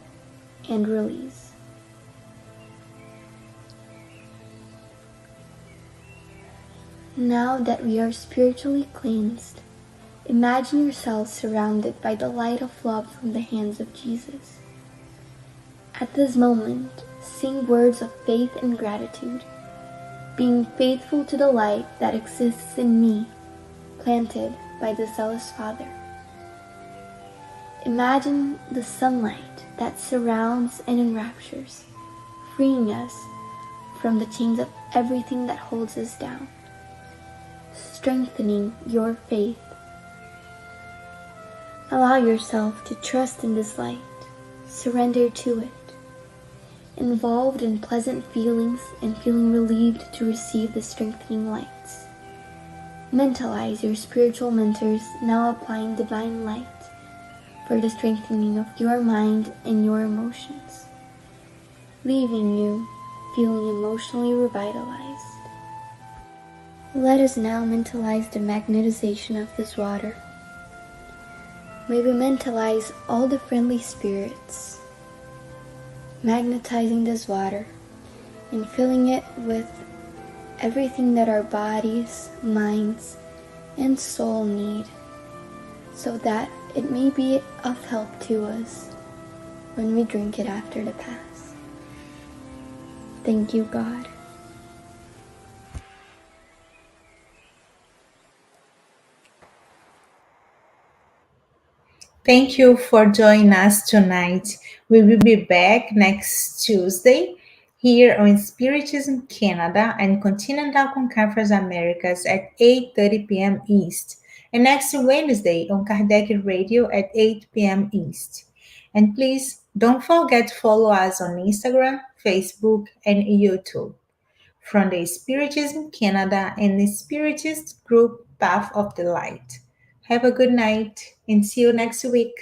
and release. Now that we are spiritually cleansed, imagine yourself surrounded by the light of love from the hands of Jesus. At this moment, sing words of faith and gratitude, being faithful to the light that exists in me, planted by the zealous Father. Imagine the sunlight that surrounds and enraptures, freeing us from the chains of everything that holds us down, strengthening your faith. Allow yourself to trust in this light, surrender to it, involved in pleasant feelings and feeling relieved to receive the strengthening lights. Mentalize your spiritual mentors now applying divine light for the strengthening of your mind and your emotions, leaving you feeling emotionally revitalized. Let us now mentalize the magnetization of this water. May we mentalize all the friendly spirits, magnetizing this water and filling it with everything that our bodies, minds, and soul need, so that it may be of help to us when we drink it after the Pass. Thank you, God. Thank you for joining us tonight. We will be back next Tuesday here on Spiritism Canada and Continental Conference Americas at 8:30 p.m. East, and next Wednesday on Kardec Radio at 8 p.m. East. And please don't forget to follow us on Instagram, Facebook, and YouTube from the Spiritism Canada and the Spiritist group Path of the Light. Have a good night and see you next week.